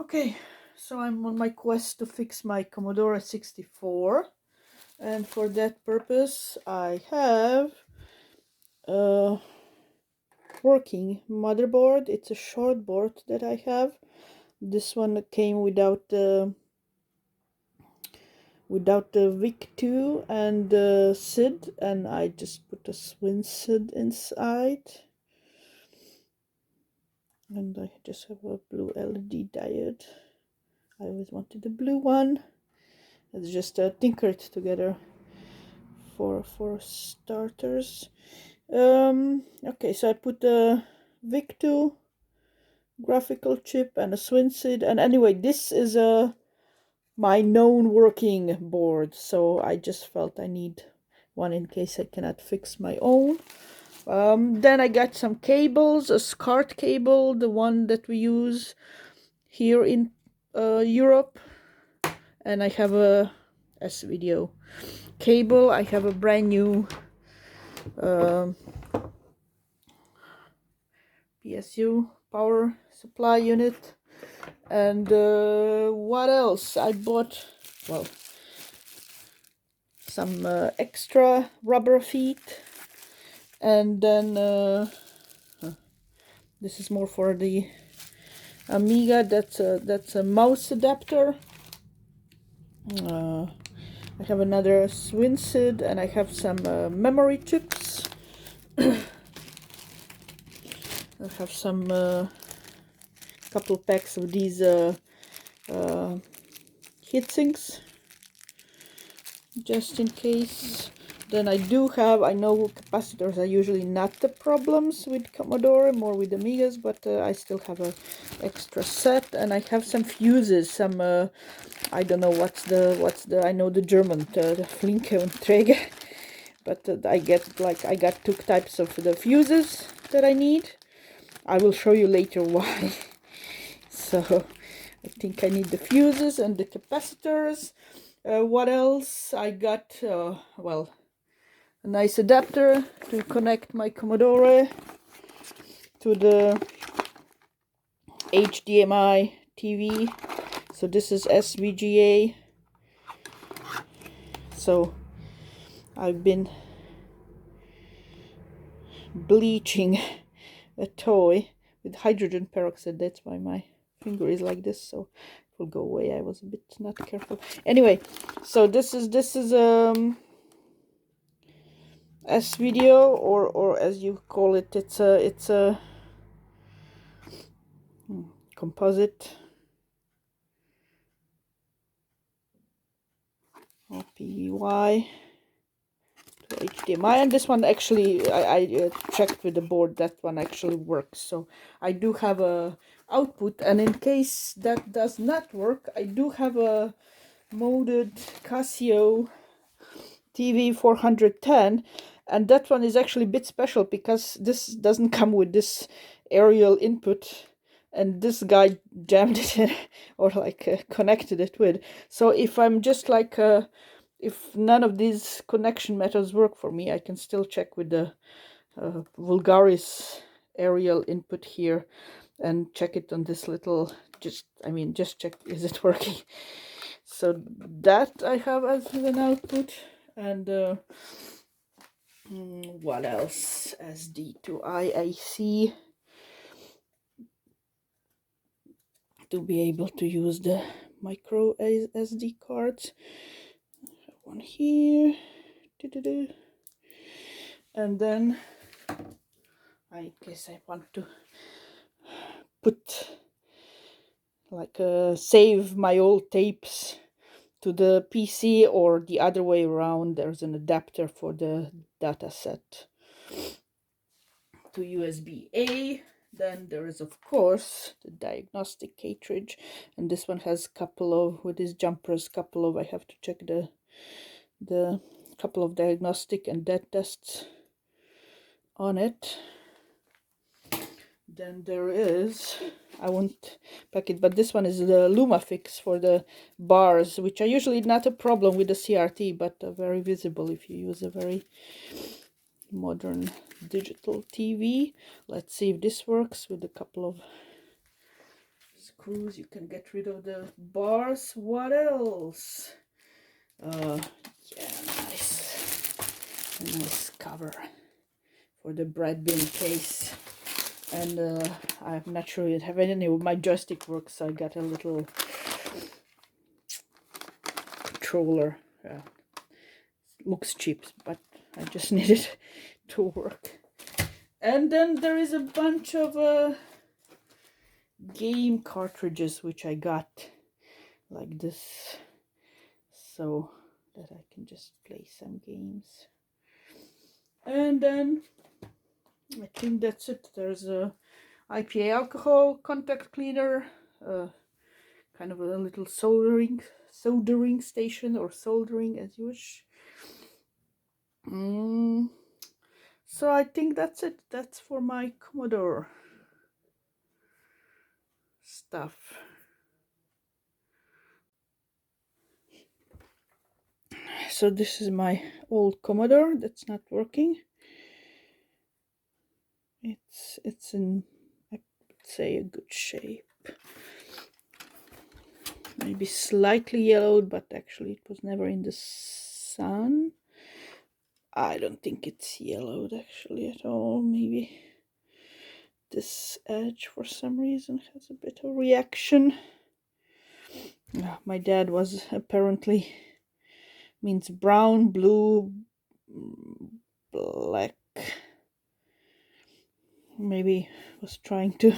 Okay, so I'm on my quest to fix my Commodore 64, and for that purpose I have a working motherboard. It's a shortboard that I have. This one came without the VIC II and the SID, and I just put a Swin SID inside. And I just have a blue LED diode. I always wanted the blue one. It's just tinkered together for starters. Okay, so I put the VIC II graphical chip and a Swin SID, and anyway, this is my known working board, so I just felt I need one in case I cannot fix my own. Then I got some cables, a SCART cable, the one that we use here in Europe, and I have a S-video cable. I have a brand new PSU power supply unit. And what else? I bought, well, some extra rubber feet, and then this is more for the Amiga. That's a mouse adapter. I have another Swin SID, and I have some memory chips. I have some couple packs of these heatsinks, just in case. Then I do have, I know capacitors are usually not the problems with Commodore, more with Amigas, but I still have a extra set, and I have some fuses, some I don't know what's the I know the German, the Flinke und Träge, but I got two types of the fuses that I need. I will show you later why. So I think I need the fuses and the capacitors. What else? I got, well, a nice adapter to connect my Commodore to the HDMI TV. So this is SVGA. So I've been bleaching a toy with hydrogen peroxide. That's why my finger is like this, so it will go away. I was a bit not careful. Anyway, so this is S-video, or as you call it, it's a composite or PVY to HDMI, and this one actually I checked with the board, that one actually works. So I do have a output, and in case that does not work, I do have a modded Casio TV 410, and that one is actually a bit special because this doesn't come with this aerial input, and this guy jammed it in, or like connected it with. So if I'm just like if none of these connection methods work for me, I can still check with the Vulgaris aerial input here and check it on this little, just check, is it working? So that I have as an output. And what else? SD to IAC to be able to use the micro SD cards. One here. And then I guess I want to put like save my old tapes to the PC, or the other way around. There's an adapter for the data set to USB-A. Then there is, of course, the diagnostic cartridge, and this one has a couple of, with these jumpers, couple of, I have to check the couple of diagnostic and dead tests on it. Then there is, I won't pack it, but this one is the Lumafix for the bars, which are usually not a problem with the CRT, but very visible if you use a very modern digital TV. Let's see if this works with a couple of screws. You can get rid of the bars. What else? Yeah, nice cover for the bread bin case. And I'm not sure it have any. My joystick works, so I got a little controller. Looks cheap, but I just need it to work. And then there is a bunch of game cartridges which I got like this, so that I can just play some games. And then I think that's it. There's a IPA alcohol contact cleaner, kind of a little soldering station, or soldering as you wish. So I think that's it. That's for my Commodore stuff. So this is my old Commodore that's not working. It's in, I would say, a good shape. Maybe slightly yellowed, but actually it was never in the sun. I don't think it's yellowed actually at all. Maybe this edge for some reason has a bit of reaction. My dad was apparently, means brown, blue, black. Maybe was trying to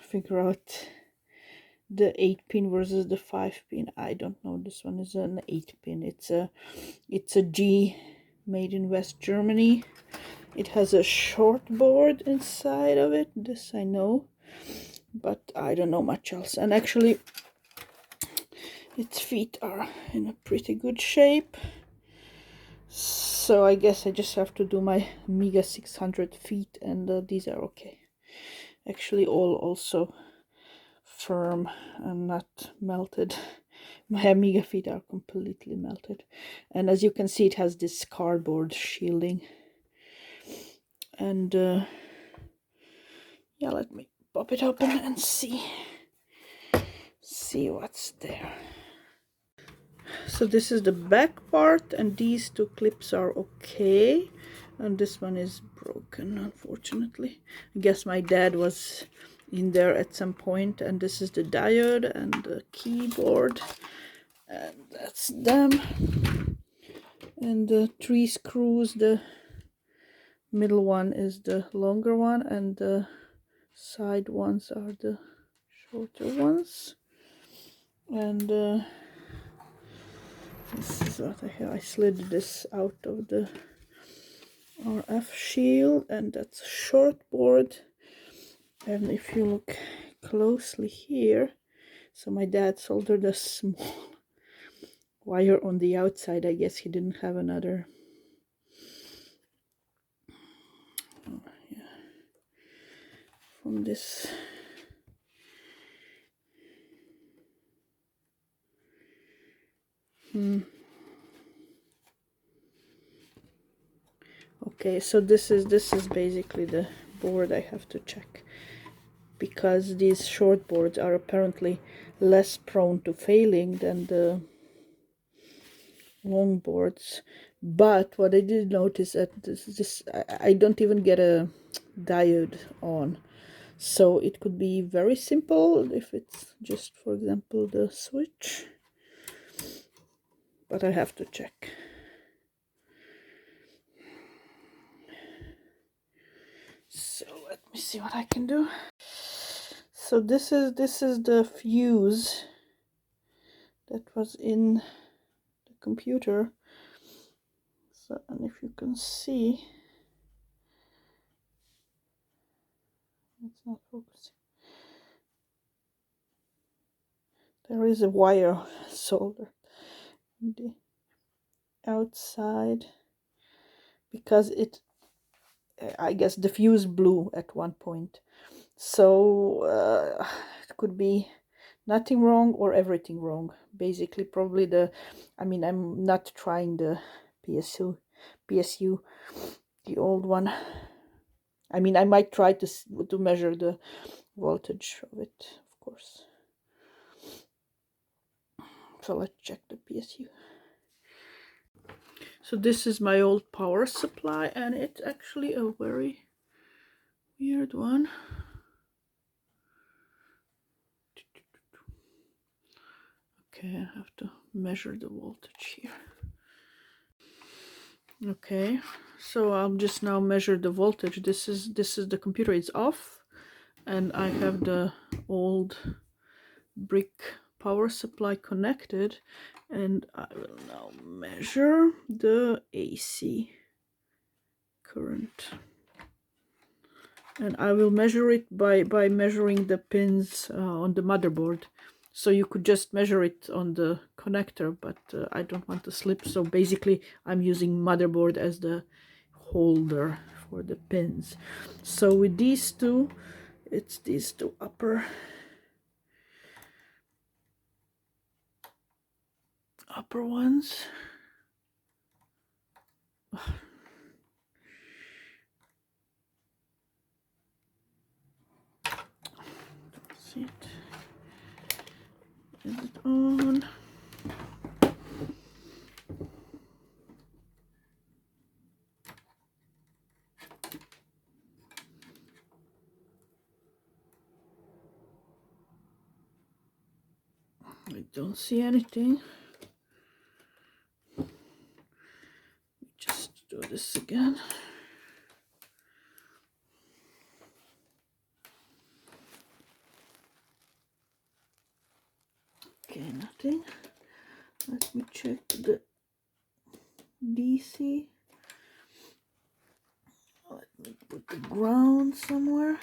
figure out the 8-pin versus the 5-pin. I don't know. This one is an 8-pin. It's a G made in West Germany. It has a shortboard inside of it. This I know, but I don't know much else. And actually, its feet are in a pretty good shape. So I guess I just have to do my Amiga 600 feet, and these are okay. Actually, all also firm and not melted. My Amiga feet are completely melted. And as you can see, it has this cardboard shielding. And yeah, let me pop it open and see what's there. So this is the back part, and these two clips are okay, and this one is broken, unfortunately. I guess my dad was in there at some point. And this is the diode and the keyboard, and that's them. And the 3 screws, the middle one is the longer one, and the side ones are the shorter ones. And this is what I have. I slid this out of the RF shield, and that's a shortboard. And if you look closely here, so my dad soldered a small wire on the outside. I guess he didn't have another. Oh, yeah. From this. Okay, so this is basically the board I have to check, because these short boards are apparently less prone to failing than the long boards. But what I did notice that I don't even get a diode on, so it could be very simple if it's just, for example, the switch, but I have to check. So let me see what I can do. So this is the fuse that was in the computer. So, and if you can see, it's not focusing. There is a wire soldered on the outside, because it, I guess the fuse blew at one point. So it could be nothing wrong or everything wrong. Basically, probably the, I mean, I'm not trying the PSU, the old one. I mean, I might try to measure the voltage of it, of course. So let's check the PSU. So this is my old power supply, and it's actually a very weird one. Okay, I have to measure the voltage here. Okay, so I'll just now measure the voltage. This is the computer. It's off, and I have the old brick power supply connected, and I will now measure the AC current. And I will measure it by measuring the pins on the motherboard. So you could just measure it on the connector, but I don't want to slip. So basically I'm using motherboard as the holder for the pins. So with these two, it's these two upper ones. Don't see it. Is it on? I don't see anything. Just do this again. Okay, nothing. Let me check the DC. Let me put the ground somewhere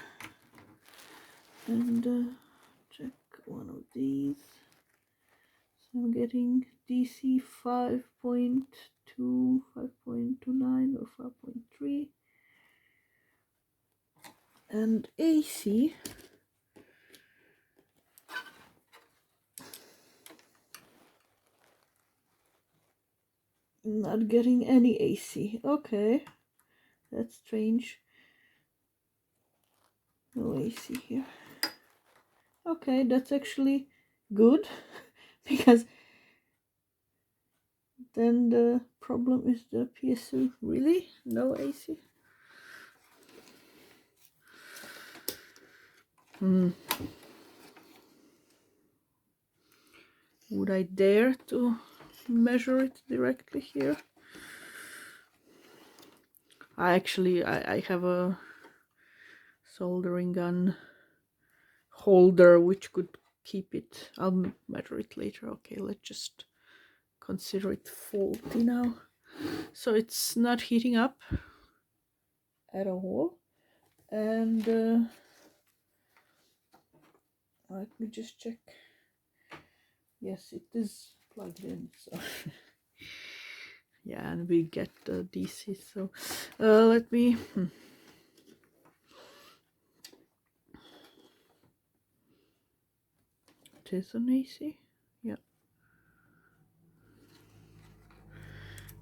and check one of these. So I'm getting DC 5.2, 5.29 or 5.3, and AC not getting any AC. Okay, that's strange. No AC here. Okay, that's actually good because then the problem is the PSU. Really? No AC? Would I dare to measure it directly here? I have a soldering gun holder which could keep it. I'll measure it later. Okay, let's just consider it faulty now. So it's not heating up at all, and let me just check. Yes, it is plugged in, so yeah, and we get the DC. So let me it is an AC, yeah.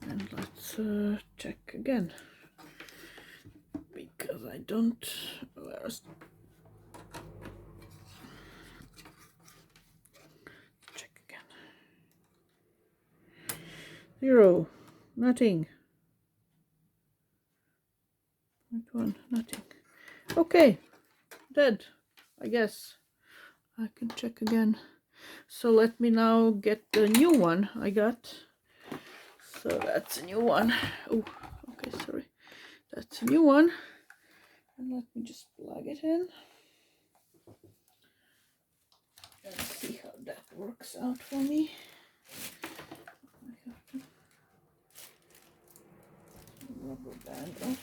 And let's check again, because I don't. Where's check again? 0, nothing. 0.1, nothing. Okay, dead. I guess I can check again. So let me now get the new one I got. So that's a new one. Oh, okay, sorry. That's a new one. And let me just plug it in and see how that works out for me. I have to rubber band off.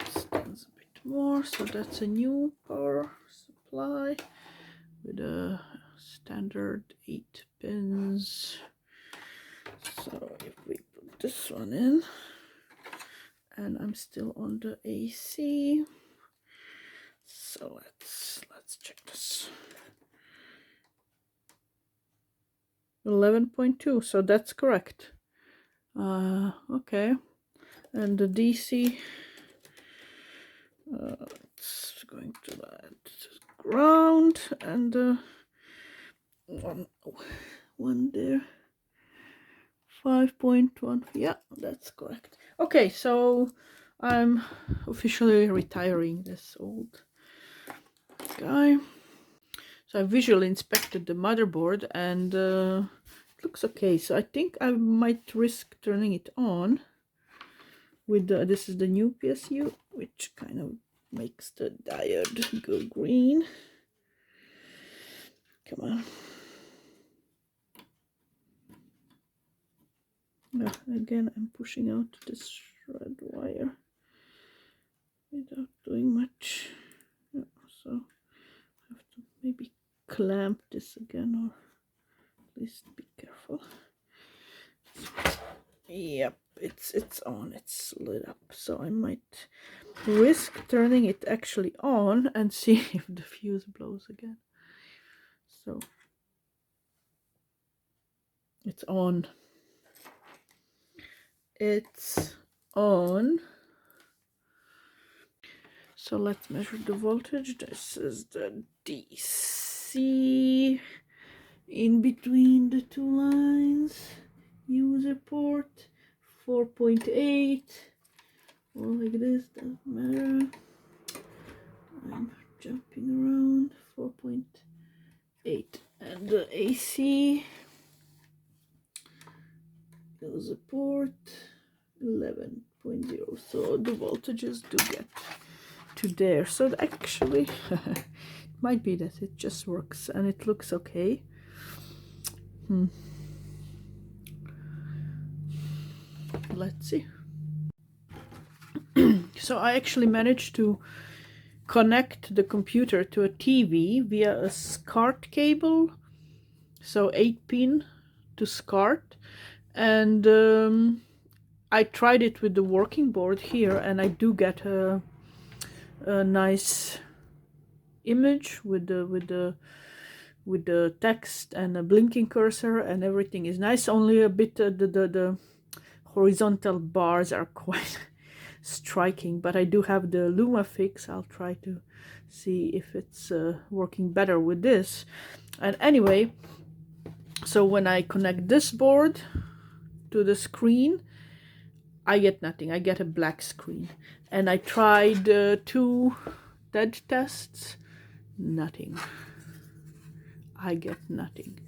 Stands a bit more. So that's a new power supply with a standard 8 pins. So if we put this one in, and I'm still on the AC, so let's check this. 11.2, so that's correct. Okay, and the DC, let's that's going to that ground, and one there. 5.1. Yeah, that's correct. Okay, so I'm officially retiring this old guy. So I visually inspected the motherboard, and it looks okay. So I think I might risk turning it on with this is the new PSU, which kind of makes the diode go green. Come on. Again, I'm pushing out this red wire without doing much. Yeah, so I have to maybe clamp this again, or at least be careful. Yep, it's on, it's lit up. So I might risk turning it actually on and see if the fuse blows again. So it's on. It's on. So let's measure the voltage. This is the DC in between the two lines. User port 4.8, or like this, doesn't matter. I'm jumping around. 4.8, and the AC user port 11.0. So the voltages do get to there. So actually it might be that it just works and it looks okay. Let's see. So I actually managed to connect the computer to a TV via a SCART cable, so 8-pin to SCART, and I tried it with the working board here, and I do get a nice image with the text and a blinking cursor, and everything is nice. Only a bit the horizontal bars are quite striking, but I do have the Luma fix. I'll try to see if it's working better with this. And anyway, so when I connect this board to the screen, I get nothing. I get a black screen. And I tried 2 dead tests, nothing. I get nothing.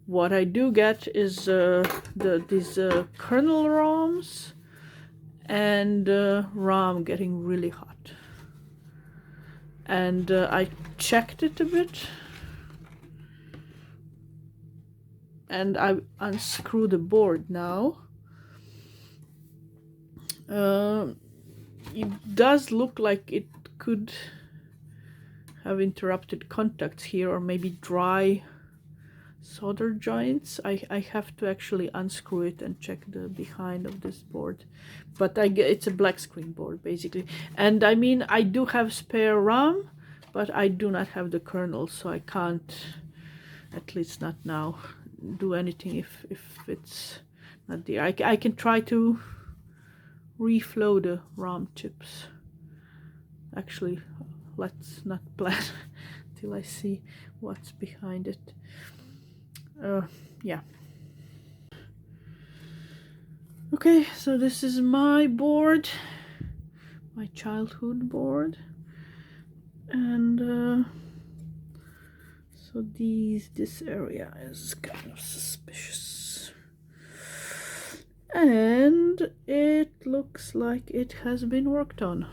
What I do get is these kernel ROMs and RAM getting really hot. And I checked it a bit, and I unscrew the board now. It does look like it could have interrupted contacts here, or maybe dry solder joints. I have to actually unscrew it and check the behind of this board, but it's a black screen board basically. And I mean, I do have spare RAM, but I do not have the kernel, so I can't, at least not now, do anything if it's not there. I can try to reflow the RAM chips. Actually, let's not plan till I see what's behind it. Yeah. Okay, so this is my board, my childhood board, and so this area is kind of suspicious, and it looks like it has been worked on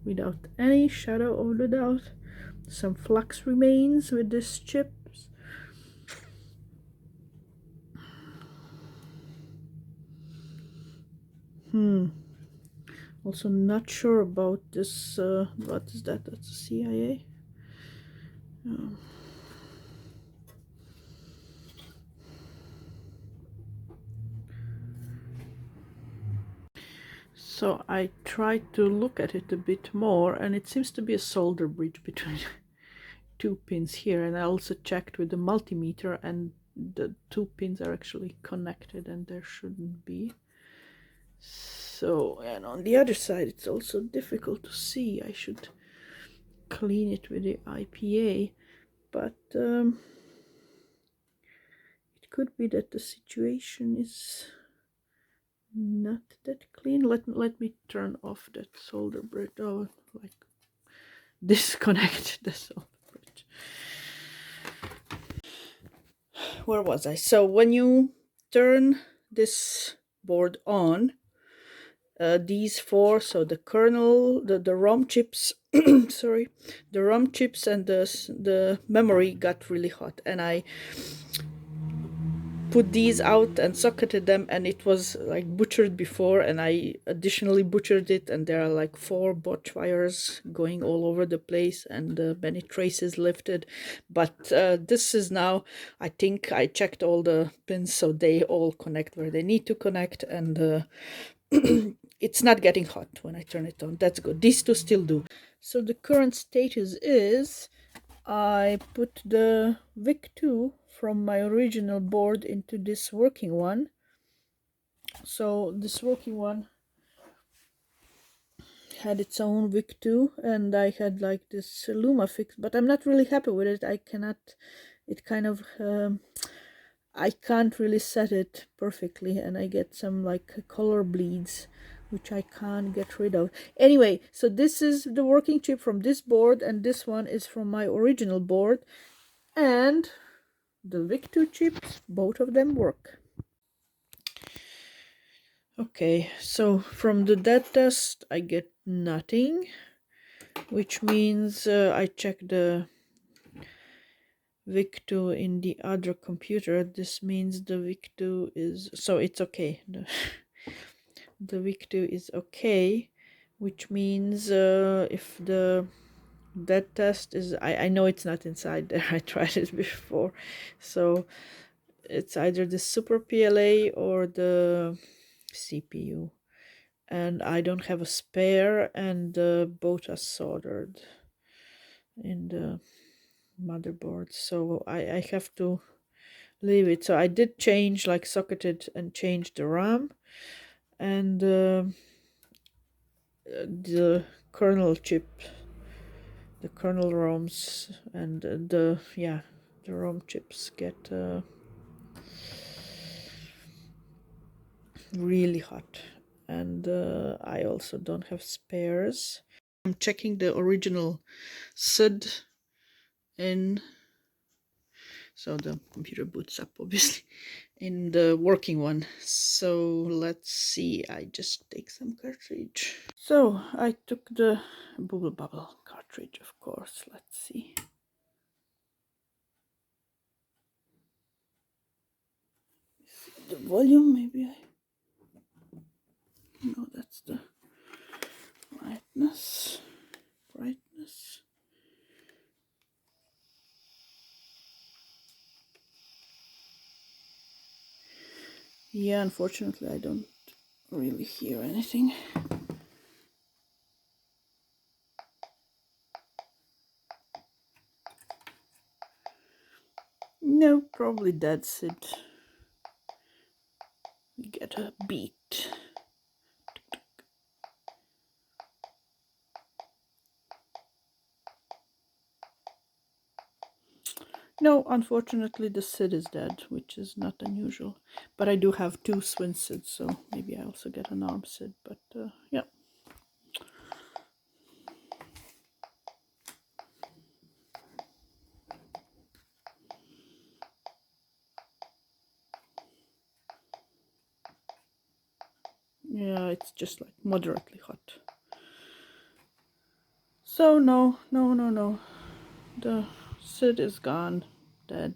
without any shadow of a doubt. Some flux remains with this chip. Also not sure about this. What is that? That's a CIA. So I tried to look at it a bit more, and it seems to be a solder bridge between 2 pins here. And I also checked with the multimeter, and the 2 pins are actually connected, and there shouldn't be. So, and on the other side it's also difficult to see. I should clean it with the IPA, but it could be that the situation is not that clean. Let me turn off that solder bridge. Oh, like disconnect the solder bridge. Where was I? So when you turn this board on, these four, so the kernel, the ROM chips, sorry, the ROM chips and the memory got really hot, and I put these out and socketed them, and it was like butchered before, and I additionally butchered it, and there are like 4 botch wires going all over the place, and many traces lifted. But this is now, I think I checked all the pins so they all connect where they need to connect, and it's not getting hot when I turn it on. That's good. These two still do. So the current status is I put the VIC II from my original board into this working one. So this working one had its own VIC II, and I had like this Luma fix, but I'm not really happy with it. I cannot, it kind of, I can't really set it perfectly, and I get some like color bleeds, which I can't get rid of. Anyway, so this is the working chip from this board, and this one is from my original board, and the VIC II chips, both of them work. Okay, so from the dead test I get nothing, which means I check the VIC II in the other computer. This means the VIC II is, so it's okay. The VIC II is okay, which means if the dead test is, I know it's not inside there, I tried it before, so it's either the Super PLA or the CPU, and I don't have a spare, and both are soldered in the motherboard, so I have to leave it. So I did change, like socketed and changed the RAM, and the kernel chip, the kernel ROMs, and the ROM chips get really hot, and I also don't have spares. I'm checking the original SID in, so the computer boots up obviously, in the working one. So let's see, I just take some cartridge. So I took the bubble bubble cartridge, of course. Let's see. The volume, maybe no, that's the brightness. Yeah, unfortunately I don't really hear anything. No, probably that's it. We get a beat. No, unfortunately the SID is dead, which is not unusual. But I do have 2 Swin SIDs, so maybe I also get an ARM SID, but yeah. Yeah, it's just like moderately hot. So no. The SID is gone, dead.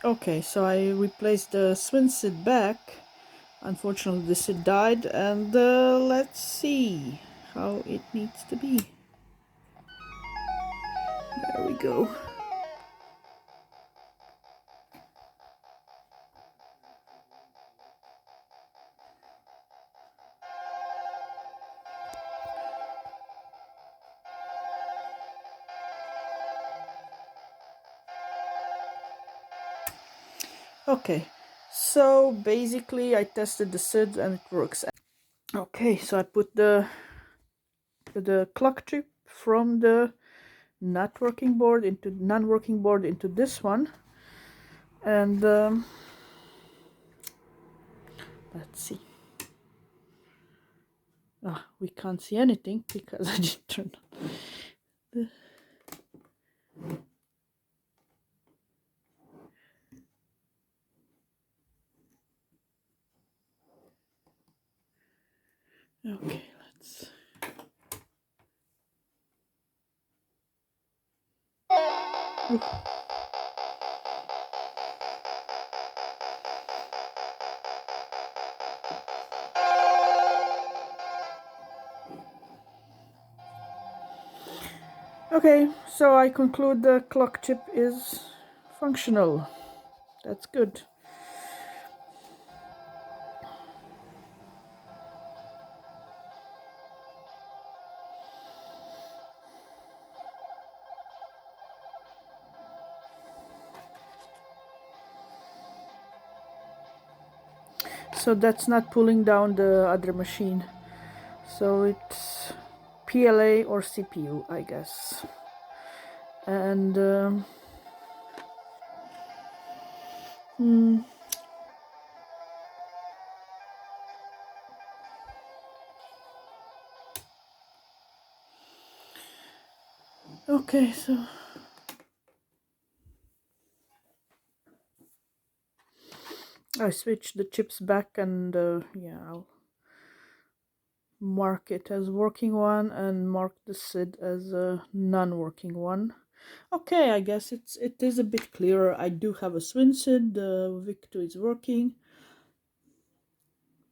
Okay, so I replaced the Swin SID back. Unfortunately, the SID died, and let's see how it needs to be. There we go. Okay, so basically I tested the SID and it works. Okay, so I put the clock chip from the not working board into non-working board into this one, and let's see. We can't see anything because I didn't turn on the... Okay, let's... Ooh. Okay, so I conclude the clock chip is functional. That's good. So that's not pulling down the other machine. So it's PLA or CPU, I guess. And okay, so I switched the chips back, and yeah, I'll mark it as working one and mark the SID as a non-working one. Okay, I guess it is a bit clearer. I do have a swing SID. The VIC II is working.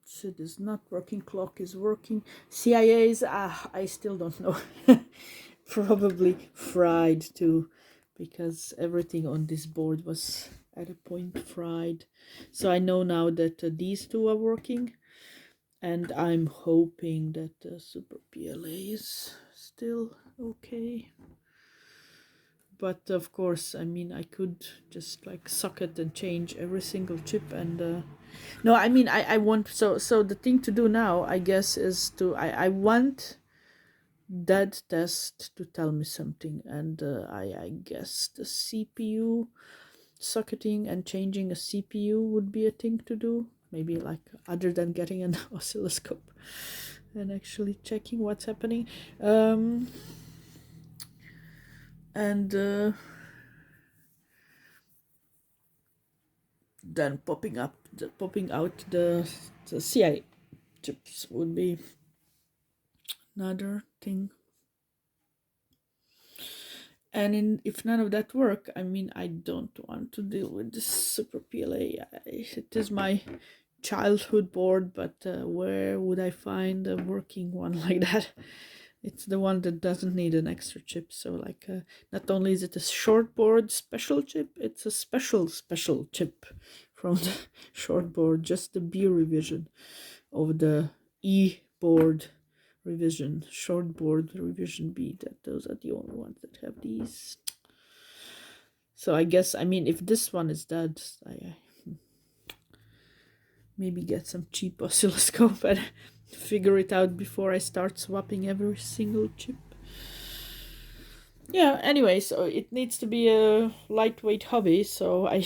SID is not working. Clock is working. CIAs, I still don't know. Probably fried too, because everything on this board was at a point fried. So I know now that these two are working, and I'm hoping that the Super PLA is still okay. But of course, I mean, I could just like suck it and change every single chip, and no, I mean, I want, so the thing to do now, I guess, is to, I want that test to tell me something, and I guess the CPU socketing and changing a CPU would be a thing to do, maybe, like, other than getting an oscilloscope and actually checking what's happening. And then popping out the CI chips would be another thing. And if none of that work, I mean, I don't want to deal with this Super PLA. It is my childhood board, but where would I find a working one like that? It's the one that doesn't need an extra chip. So, like, not only is it a Shortboard special chip, it's a special chip from the Shortboard, just the B revision of the E board revision, Shortboard revision B. That those are the only ones that have these. So I guess, I mean, if this one is dead, I maybe get some cheap oscilloscope and figure it out before I start swapping every single chip. Yeah, anyway, so it needs to be a lightweight hobby, so I'm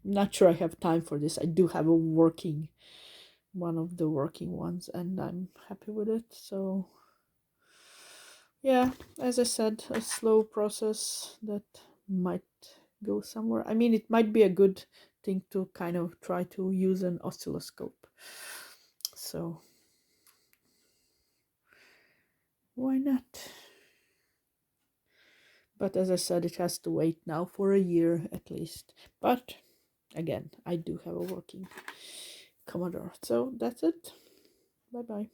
not sure I have time for this. I do have a working, one of the working ones, and I'm happy with it. So yeah, as I said, a slow process that might go somewhere. I mean, it might be a good thing to kind of try to use an oscilloscope. So why not? But as I said, it has to wait now for a year at least. But again, I do have a working Commodore. So that's it. Bye bye.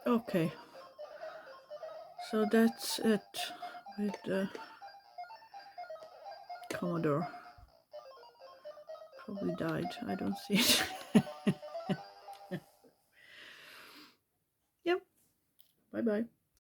Okay, so that's it with the Commodore. Probably died. I don't see it. Yep. Bye bye.